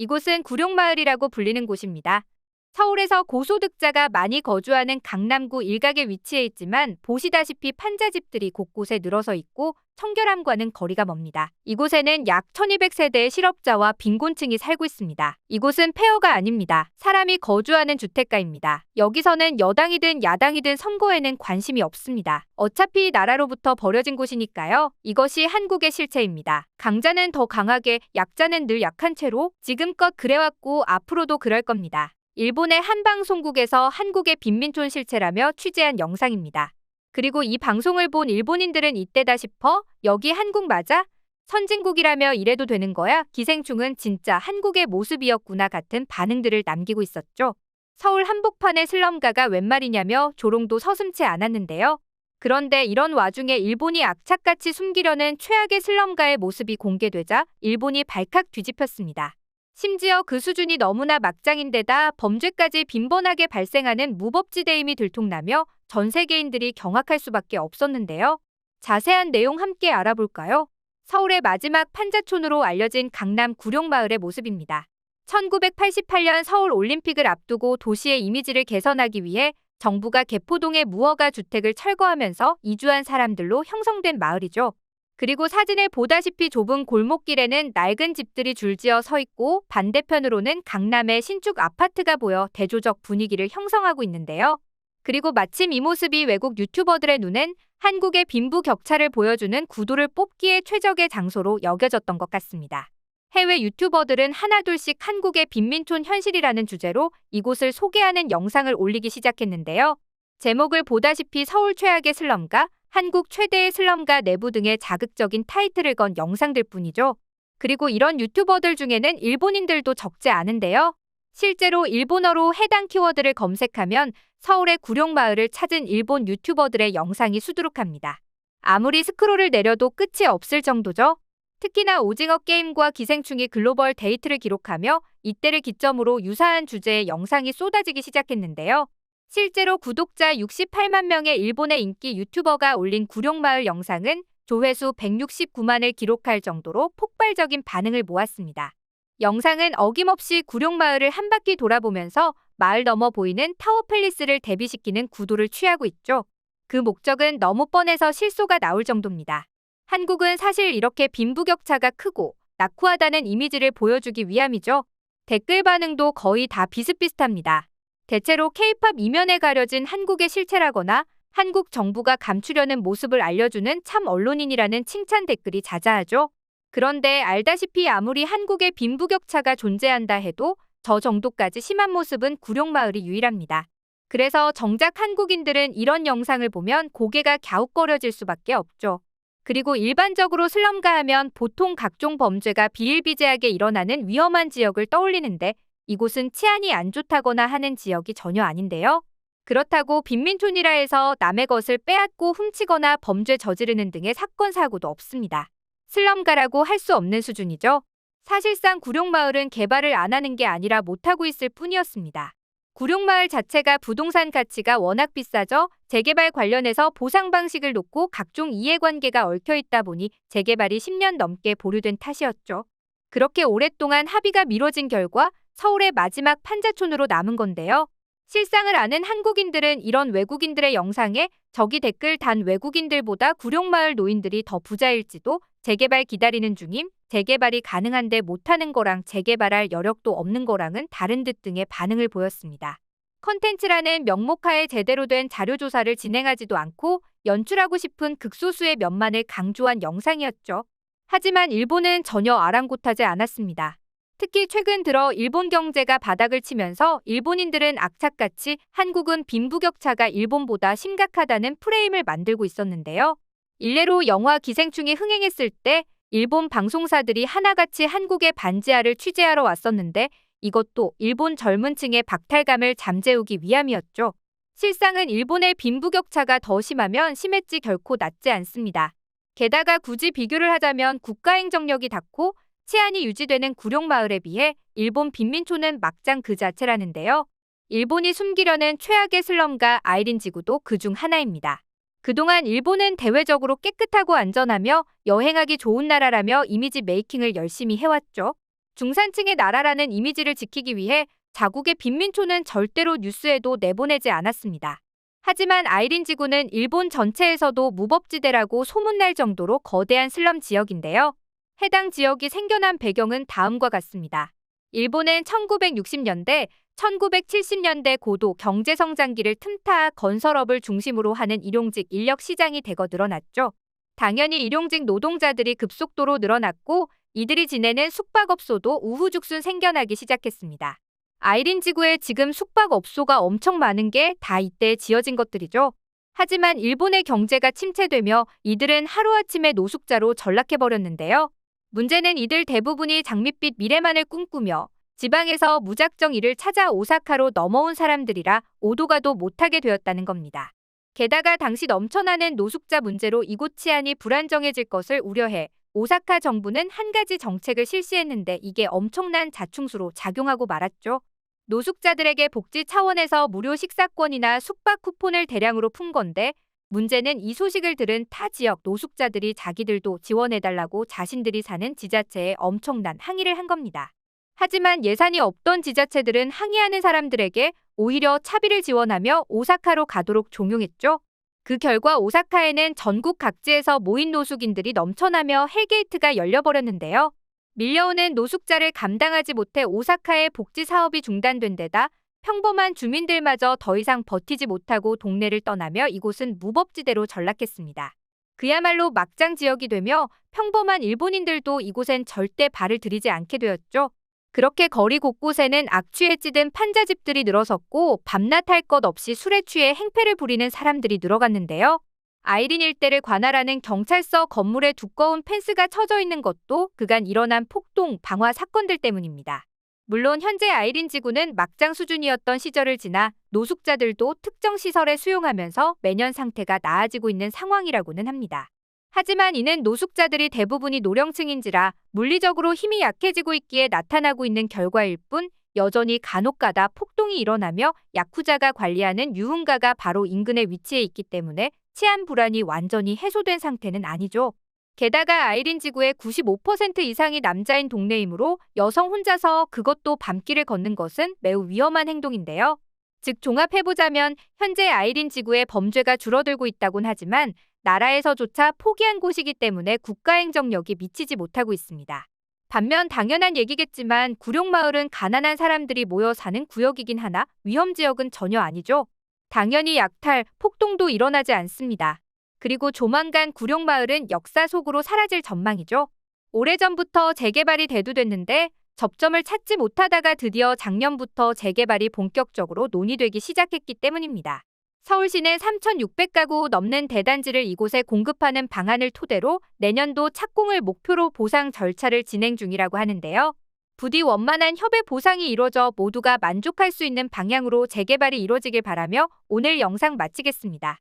이곳은 구룡마을이라고 불리는 곳입니다. 서울에서 고소득자가 많이 거주하는 강남구 일각에 위치해 있지만 보시다시피 판자집들이 곳곳에 늘어서 있고 청결함과는 거리가 멉니다. 이곳에는 약 1200세대의 실업자와 빈곤층이 살고 있습니다. 이곳은 폐허가 아닙니다. 사람이 거주하는 주택가입니다. 여기서는 여당이든 야당이든 선거에는 관심이 없습니다. 어차피 나라로부터 버려진 곳이니까요. 이것이 한국의 실체입니다. 강자는 더 강하게, 약자는 늘 약한 채로 지금껏 그래왔고 앞으로도 그럴 겁니다. 일본의 한 방송국에서 한국의 빈민촌 실체라며 취재한 영상입니다. 그리고 이 방송을 본 일본인들은 이때다 싶어 여기 한국 맞아? 선진국이라며 이래도 되는 거야? 기생충은 진짜 한국의 모습이었구나 같은 반응들을 남기고 있었죠. 서울 한복판의 슬럼가가 웬 말이냐며 조롱도 서슴지 않았는데요. 그런데 이런 와중에 일본이 악착같이 숨기려는 최악의 슬럼가의 모습이 공개되자 일본이 발칵 뒤집혔습니다. 심지어 그 수준이 너무나 막장인데다 범죄까지 빈번하게 발생하는 무법지대임이 들통나며 전 세계인들이 경악할 수밖에 없었는데요. 자세한 내용 함께 알아볼까요? 서울의 마지막 판자촌으로 알려진 강남 구룡마을의 모습입니다. 1988년 서울 올림픽을 앞두고 도시의 이미지를 개선하기 위해 정부가 개포동의 무허가 주택을 철거하면서 이주한 사람들로 형성된 마을이죠. 그리고 사진에 보다시피 좁은 골목길에는 낡은 집들이 줄지어 서 있고 반대편으로는 강남의 신축 아파트가 보여 대조적 분위기를 형성하고 있는데요. 그리고 마침 이 모습이 외국 유튜버들의 눈엔 한국의 빈부격차를 보여주는 구도를 뽑기에 최적의 장소로 여겨졌던 것 같습니다. 해외 유튜버들은 하나둘씩 한국의 빈민촌 현실이라는 주제로 이곳을 소개하는 영상을 올리기 시작했는데요. 제목을 보다시피 서울 최악의 슬럼가, 한국 최대의 슬럼가 내부 등의 자극적인 타이틀을 건 영상들 뿐이죠. 그리고 이런 유튜버들 중에는 일본인들도 적지 않은데요. 실제로 일본어로 해당 키워드를 검색하면 서울의 구룡마을을 찾은 일본 유튜버들의 영상이 수두룩합니다. 아무리 스크롤을 내려도 끝이 없을 정도죠. 특히나 오징어 게임과 기생충이 글로벌 데이트를 기록하며 이때를 기점으로 유사한 주제의 영상이 쏟아지기 시작했는데요. 실제로 구독자 68만 명의 일본의 인기 유튜버가 올린 구룡마을 영상은 조회수 169만을 기록할 정도로 폭발적인 반응을 모았습니다. 영상은 어김없이 구룡마을을 한 바퀴 돌아보면서 마을 너머 보이는 타워팰리스를 대비시키는 구도를 취하고 있죠. 그 목적은 너무 뻔해서 실소가 나올 정도입니다. 한국은 사실 이렇게 빈부격차가 크고 낙후하다는 이미지를 보여주기 위함이죠. 댓글 반응도 거의 다 비슷비슷합니다. 대체로 K-팝 이면에 가려진 한국의 실체라거나 한국 정부가 감추려는 모습을 알려주는 참 언론인이라는 칭찬 댓글이 자자하죠. 그런데 알다시피 아무리 한국의 빈부격차가 존재한다 해도 저 정도까지 심한 모습은 구룡마을이 유일합니다. 그래서 정작 한국인들은 이런 영상을 보면 고개가 갸웃거려질 수밖에 없죠. 그리고 일반적으로 슬럼가 하면 보통 각종 범죄가 비일비재하게 일어나는 위험한 지역을 떠올리는데 이곳은 치안이 안 좋다거나 하는 지역이 전혀 아닌데요. 그렇다고 빈민촌이라 해서 남의 것을 빼앗고 훔치거나 범죄 저지르는 등의 사건 사고도 없습니다. 슬럼가라고 할 수 없는 수준이죠. 사실상 구룡마을은 개발을 안 하는 게 아니라 못하고 있을 뿐이었습니다. 구룡마을 자체가 부동산 가치가 워낙 비싸져 재개발 관련해서 보상 방식을 놓고 각종 이해관계가 얽혀 있다 보니 재개발이 10년 넘게 보류된 탓이었죠. 그렇게 오랫동안 합의가 미뤄진 결과 서울의 마지막 판자촌으로 남은 건데요. 실상을 아는 한국인들은 이런 외국인들의 영상에 저기 댓글 단 외국인들보다 구룡마을 노인들이 더 부자일지도 재개발 기다리는 중임, 재개발이 가능한데 못하는 거랑 재개발할 여력도 없는 거랑은 다른 듯 등의 반응을 보였습니다. 컨텐츠라는 명목하에 제대로 된 자료조사를 진행하지도 않고 연출하고 싶은 극소수의 면만을 강조한 영상이었죠. 하지만 일본은 전혀 아랑곳하지 않았습니다. 특히 최근 들어 일본 경제가 바닥을 치면서 일본인들은 악착같이 한국은 빈부격차가 일본보다 심각하다는 프레임을 만들고 있었는데요. 일례로 영화 기생충이 흥행했을 때 일본 방송사들이 하나같이 한국의 반지하를 취재하러 왔었는데 이것도 일본 젊은 층의 박탈감을 잠재우기 위함이었죠. 실상은 일본의 빈부격차가 더 심하면 심했지 결코 낫지 않습니다. 게다가 굳이 비교를 하자면 국가행정력이 닿고 치안이 유지되는 구룡마을에 비해 일본 빈민촌은 막장 그 자체라는데요. 일본이 숨기려는 최악의 슬럼가 아이린 지구도 그중 하나입니다. 그동안 일본은 대외적으로 깨끗하고 안전하며 여행하기 좋은 나라라며 이미지 메이킹을 열심히 해왔죠. 중산층의 나라라는 이미지를 지키기 위해 자국의 빈민초는 절대로 뉴스에도 내보내지 않았습니다. 하지만 아이린 지구는 일본 전체에서도 무법지대라고 소문날 정도로 거대한 슬럼 지역인데요. 해당 지역이 생겨난 배경은 다음과 같습니다. 일본은 1960년대, 1970년대 고도 경제성장기를 틈타 건설업을 중심으로 하는 일용직 인력 시장이 대거 늘어났죠. 당연히 일용직 노동자들이 급속도로 늘어났고 이들이 지내는 숙박업소도 우후죽순 생겨나기 시작했습니다. 아이린 지구에 지금 숙박업소가 엄청 많은 게 다 이때 지어진 것들이죠. 하지만 일본의 경제가 침체되며 이들은 하루아침에 노숙자로 전락해버렸는데요. 문제는 이들 대부분이 장밋빛 미래만을 꿈꾸며 지방에서 무작정 이를 찾아 오사카로 넘어온 사람들이라 오도가도 못하게 되었다는 겁니다. 게다가 당시 넘쳐나는 노숙자 문제로 이곳 치안이 불안정해질 것을 우려해 오사카 정부는 한 가지 정책을 실시했는데 이게 엄청난 자충수로 작용하고 말았죠. 노숙자들에게 복지 차원에서 무료 식사권이나 숙박 쿠폰을 대량으로 푼 건데 문제는 이 소식을 들은 타 지역 노숙자들이 자기들도 지원해달라고 자신들이 사는 지자체에 엄청난 항의를 한 겁니다. 하지만 예산이 없던 지자체들은 항의하는 사람들에게 오히려 차비를 지원하며 오사카로 가도록 종용했죠. 그 결과 오사카에는 전국 각지에서 모인 노숙인들이 넘쳐나며 헬게이트가 열려버렸는데요. 밀려오는 노숙자를 감당하지 못해 오사카의 복지 사업이 중단된 데다 평범한 주민들마저 더 이상 버티지 못하고 동네를 떠나며 이곳은 무법지대로 전락했습니다. 그야말로 막장 지역이 되며 평범한 일본인들도 이곳엔 절대 발을 들이지 않게 되었죠. 그렇게 거리 곳곳에는 악취에 찌든 판자집들이 늘어섰고 밤낮 할 것 없이 술에 취해 행패를 부리는 사람들이 늘어갔는데요. 아이린 일대를 관할하는 경찰서 건물에 두꺼운 펜스가 쳐져 있는 것도 그간 일어난 폭동, 방화 사건들 때문입니다. 물론 현재 아이린 지구는 막장 수준이었던 시절을 지나 노숙자들도 특정 시설에 수용하면서 매년 상태가 나아지고 있는 상황이라고는 합니다. 하지만 이는 노숙자들이 대부분이 노령층인지라 물리적으로 힘이 약해지고 있기에 나타나고 있는 결과일 뿐 여전히 간혹가다 폭동이 일어나며 야쿠자가 관리하는 유흥가가 바로 인근에 위치해 있기 때문에 치안 불안이 완전히 해소된 상태는 아니죠. 게다가 아이린 지구의 95% 이상이 남자인 동네이므로 여성 혼자서 그것도 밤길을 걷는 것은 매우 위험한 행동인데요. 즉 종합해보자면 현재 아이린 지구의 범죄가 줄어들고 있다곤 하지만 나라에서조차 포기한 곳이기 때문에 국가행정력이 미치지 못하고 있습니다. 반면 당연한 얘기겠지만 구룡마을은 가난한 사람들이 모여 사는 구역이긴 하나 위험지역은 전혀 아니죠. 당연히 약탈, 폭동도 일어나지 않습니다. 그리고 조만간 구룡마을은 역사 속으로 사라질 전망이죠. 오래전부터 재개발이 대두됐는데 접점을 찾지 못하다가 드디어 작년부터 재개발이 본격적으로 논의되기 시작했기 때문입니다. 서울시는 3,600가구 넘는 대단지를 이곳에 공급하는 방안을 토대로 내년도 착공을 목표로 보상 절차를 진행 중이라고 하는데요. 부디 원만한 협의 보상이 이루어져 모두가 만족할 수 있는 방향으로 재개발이 이루어지길 바라며 오늘 영상 마치겠습니다.